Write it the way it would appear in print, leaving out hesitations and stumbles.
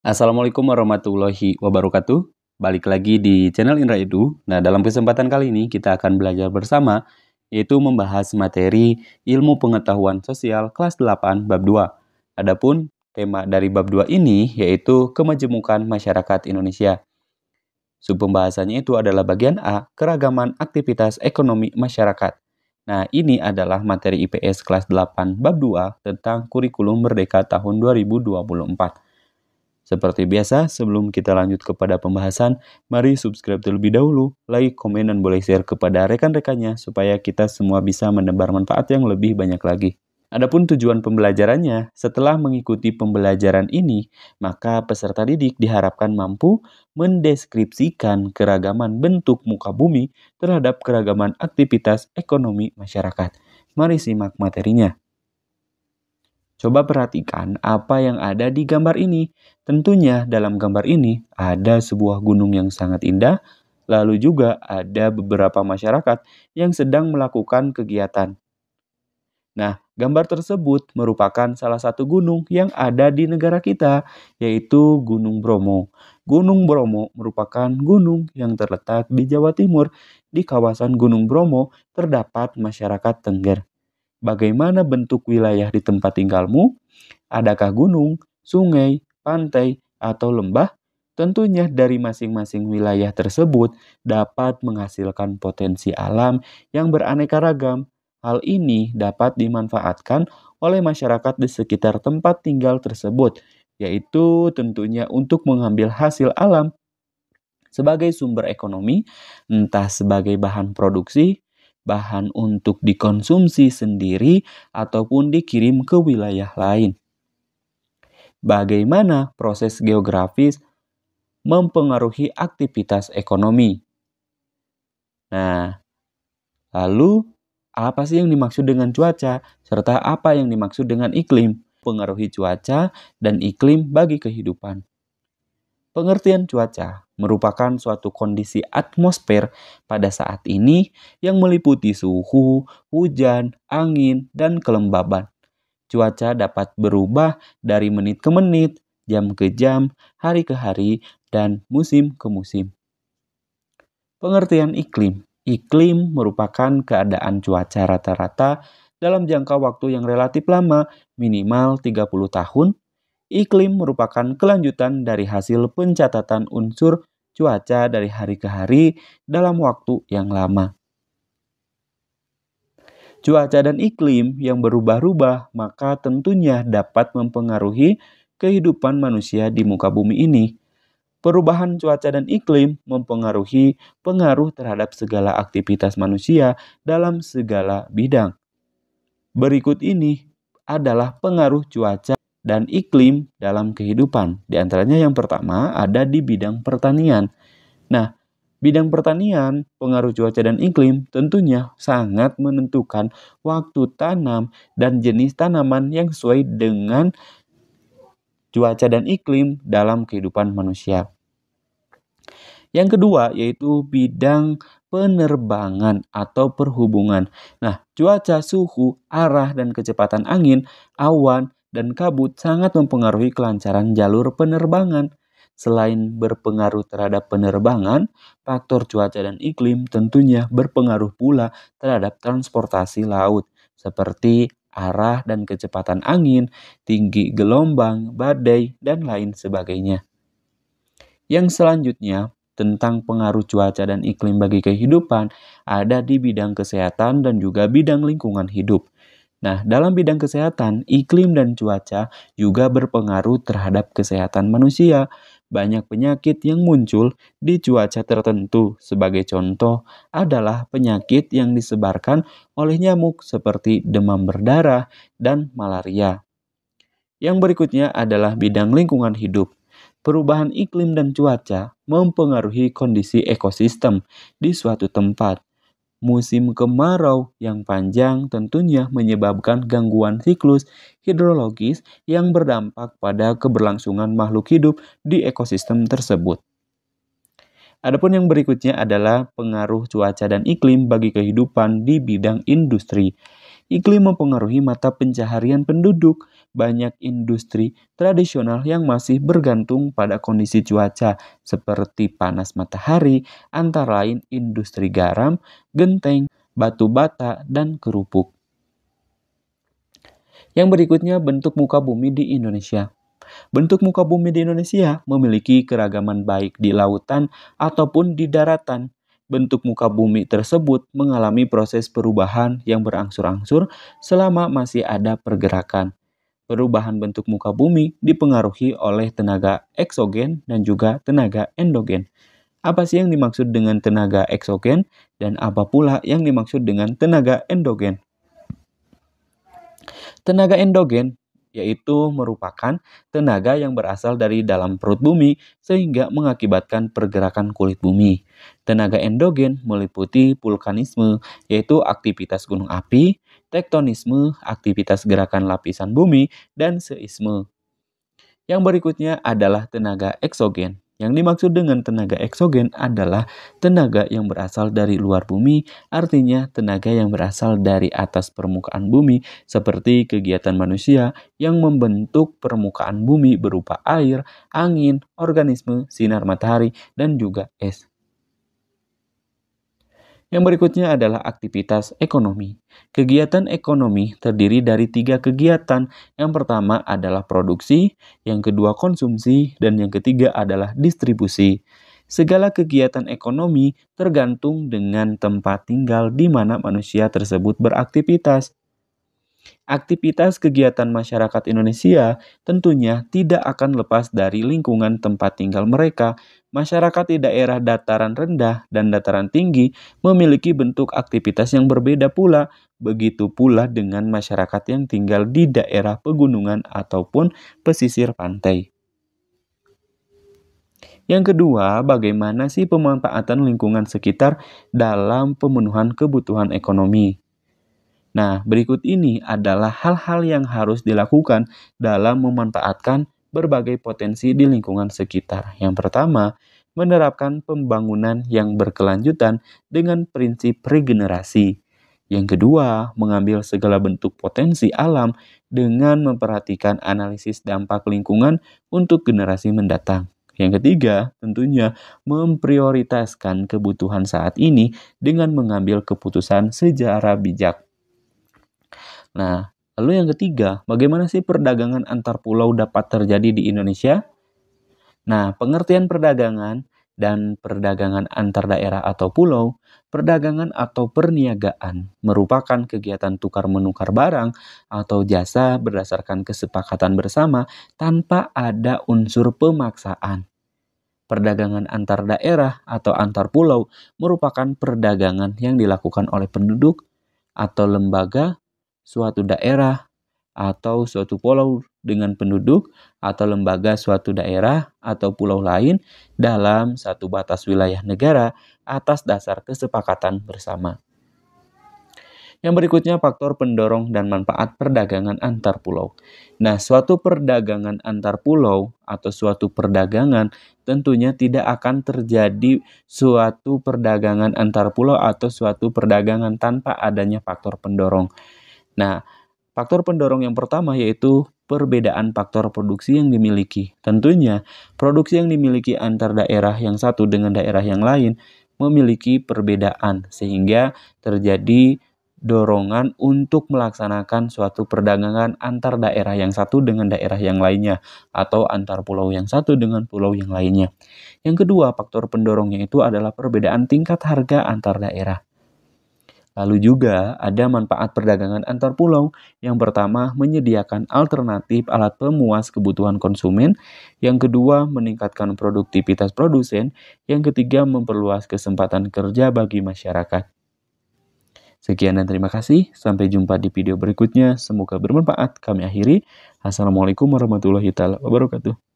Assalamualaikum warahmatullahi wabarakatuh. Balik lagi di channel Indra Edu. Nah, dalam kesempatan kali ini kita akan belajar bersama, yaitu membahas materi Ilmu Pengetahuan Sosial kelas 8 bab 2. Adapun tema dari bab 2 ini yaitu Kemajemukan Masyarakat Indonesia. Pembahasannya itu adalah bagian A, Keragaman Aktivitas Ekonomi Masyarakat. Nah, ini adalah materi IPS kelas 8 bab 2 tentang Kurikulum Merdeka tahun 2024. Seperti biasa, sebelum kita lanjut kepada pembahasan, mari subscribe terlebih dahulu, like, komen, dan boleh share kepada rekan-rekannya supaya kita semua bisa menebar manfaat yang lebih banyak lagi. Adapun tujuan pembelajarannya, setelah mengikuti pembelajaran ini, maka peserta didik diharapkan mampu mendeskripsikan keragaman bentuk muka bumi terhadap keragaman aktivitas ekonomi masyarakat. Mari simak materinya. Coba perhatikan apa yang ada di gambar ini. Tentunya dalam gambar ini ada sebuah gunung yang sangat indah, lalu juga ada beberapa masyarakat yang sedang melakukan kegiatan. Nah, gambar tersebut merupakan salah satu gunung yang ada di negara kita, yaitu Gunung Bromo. Gunung Bromo merupakan gunung yang terletak di Jawa Timur. Di kawasan Gunung Bromo terdapat masyarakat Tengger. Bagaimana bentuk wilayah di tempat tinggalmu? Adakah gunung, sungai, pantai, atau lembah? Tentunya dari masing-masing wilayah tersebut dapat menghasilkan potensi alam yang beraneka ragam. Hal ini dapat dimanfaatkan oleh masyarakat di sekitar tempat tinggal tersebut, yaitu tentunya untuk mengambil hasil alam sebagai sumber ekonomi, entah sebagai bahan produksi, bahan untuk dikonsumsi sendiri, ataupun dikirim ke wilayah lain. Bagaimana proses geografis mempengaruhi aktivitas ekonomi? Nah, lalu apa sih yang dimaksud dengan cuaca? Serta apa yang dimaksud dengan iklim? Pengaruhi cuaca dan iklim bagi kehidupan. Pengertian cuaca merupakan suatu kondisi atmosfer pada saat ini yang meliputi suhu, hujan, angin, dan kelembaban. Cuaca dapat berubah dari menit ke menit, jam ke jam, hari ke hari, dan musim ke musim. Pengertian iklim. Iklim merupakan keadaan cuaca rata-rata dalam jangka waktu yang relatif lama, minimal 30 tahun. Iklim merupakan kelanjutan dari hasil pencatatan unsur cuaca dari hari ke hari dalam waktu yang lama. Cuaca dan iklim yang berubah-ubah maka tentunya dapat mempengaruhi kehidupan manusia di muka bumi ini. Perubahan cuaca dan iklim mempengaruhi pengaruh terhadap segala aktivitas manusia dalam segala bidang. Berikut ini adalah pengaruh cuaca dan iklim dalam kehidupan. Di antaranya yang pertama ada di bidang pertanian. Nah, bidang pertanian, pengaruh cuaca dan iklim tentunya sangat menentukan waktu tanam dan jenis tanaman yang sesuai dengan cuaca dan iklim dalam kehidupan manusia. Yang kedua yaitu bidang penerbangan atau perhubungan. Nah, cuaca, suhu, arah, dan kecepatan angin, awan, dan kabut sangat mempengaruhi kelancaran jalur penerbangan. Selain berpengaruh terhadap penerbangan, faktor cuaca dan iklim tentunya berpengaruh pula terhadap transportasi laut, seperti arah dan kecepatan angin, tinggi gelombang, badai, dan lain sebagainya. Yang selanjutnya, tentang pengaruh cuaca dan iklim bagi kehidupan, ada di bidang kesehatan dan juga bidang lingkungan hidup. Nah, dalam bidang kesehatan, iklim dan cuaca juga berpengaruh terhadap kesehatan manusia. Banyak penyakit yang muncul di cuaca tertentu. Sebagai contoh adalah penyakit yang disebarkan oleh nyamuk seperti demam berdarah dan malaria. Yang berikutnya adalah bidang lingkungan hidup. Perubahan iklim dan cuaca mempengaruhi kondisi ekosistem di suatu tempat. Musim kemarau yang panjang tentunya menyebabkan gangguan siklus hidrologis yang berdampak pada keberlangsungan makhluk hidup di ekosistem tersebut. Adapun yang berikutnya adalah pengaruh cuaca dan iklim bagi kehidupan di bidang industri. Iklim mempengaruhi mata pencaharian penduduk. banyak industri tradisional yang masih bergantung pada kondisi cuaca seperti panas matahari, antara lain industri garam, genteng, batu bata, dan kerupuk. Yang berikutnya, bentuk muka bumi di Indonesia. Bentuk muka bumi di Indonesia memiliki keragaman baik di lautan ataupun di daratan. Bentuk muka bumi tersebut mengalami proses perubahan yang berangsur-angsur selama masih ada pergerakan. Perubahan bentuk muka bumi dipengaruhi oleh tenaga eksogen dan juga tenaga endogen. Apa sih yang dimaksud dengan tenaga eksogen dan apa pula yang dimaksud dengan tenaga endogen? Tenaga endogen yaitu merupakan tenaga yang berasal dari dalam perut bumi sehingga mengakibatkan pergerakan kulit bumi. Tenaga endogen meliputi vulkanisme, yaitu aktivitas gunung api, tektonisme, aktivitas gerakan lapisan bumi, dan seisme. Yang berikutnya adalah tenaga eksogen. Yang dimaksud dengan tenaga eksogen adalah tenaga yang berasal dari luar bumi, artinya tenaga yang berasal dari atas permukaan bumi, seperti kegiatan manusia yang membentuk permukaan bumi berupa air, angin, organisme, sinar matahari, dan juga es. Yang berikutnya adalah aktivitas ekonomi. Kegiatan ekonomi terdiri dari 3 kegiatan. Yang pertama adalah produksi, yang kedua konsumsi, dan yang ketiga adalah distribusi. Segala kegiatan ekonomi tergantung dengan tempat tinggal di mana manusia tersebut beraktivitas. Aktivitas kegiatan masyarakat Indonesia tentunya tidak akan lepas dari lingkungan tempat tinggal mereka. Masyarakat di daerah dataran rendah dan dataran tinggi memiliki bentuk aktivitas yang berbeda pula. Begitu pula dengan masyarakat yang tinggal di daerah pegunungan ataupun pesisir pantai. Yang kedua, bagaimana sih pemanfaatan lingkungan sekitar dalam pemenuhan kebutuhan ekonomi? Nah, berikut ini adalah hal-hal yang harus dilakukan dalam memanfaatkan berbagai potensi di lingkungan sekitar. Yang pertama, menerapkan pembangunan yang berkelanjutan dengan prinsip regenerasi. Yang kedua, mengambil segala bentuk potensi alam dengan memperhatikan analisis dampak lingkungan untuk generasi mendatang. Yang ketiga, tentunya memprioritaskan kebutuhan saat ini dengan mengambil keputusan secara bijak. Nah, lalu yang ketiga, bagaimana sih perdagangan antar pulau dapat terjadi di Indonesia? Nah, pengertian perdagangan dan perdagangan antar daerah atau pulau, perdagangan atau perniagaan merupakan kegiatan tukar-menukar barang atau jasa berdasarkan kesepakatan bersama tanpa ada unsur pemaksaan. Perdagangan antar daerah atau antar pulau merupakan perdagangan yang dilakukan oleh penduduk atau lembaga suatu daerah atau suatu pulau dengan penduduk atau lembaga suatu daerah atau pulau lain dalam satu batas wilayah negara atas dasar kesepakatan bersama. Yang berikutnya faktor pendorong dan manfaat perdagangan antar pulau. Nah, suatu perdagangan antar pulau atau suatu perdagangan tentunya tidak akan terjadi suatu perdagangan antar pulau atau suatu perdagangan tanpa adanya faktor pendorong. Nah, faktor pendorong yang pertama yaitu perbedaan faktor produksi yang dimiliki. Tentunya, produksi yang dimiliki antar daerah yang satu dengan daerah yang lain memiliki perbedaan sehingga terjadi dorongan untuk melaksanakan suatu perdagangan antar daerah yang satu dengan daerah yang lainnya atau antar pulau yang satu dengan pulau yang lainnya. Yang kedua, faktor pendorongnya itu adalah perbedaan tingkat harga antar daerah. Lalu juga ada manfaat perdagangan antar pulau. Yang pertama, menyediakan alternatif alat pemuas kebutuhan konsumen. Yang kedua, meningkatkan produktivitas produsen. Yang ketiga, memperluas kesempatan kerja bagi masyarakat. Sekian dan terima kasih. Sampai jumpa di video berikutnya. Semoga bermanfaat. Kami akhiri. Assalamualaikum warahmatullahi wabarakatuh.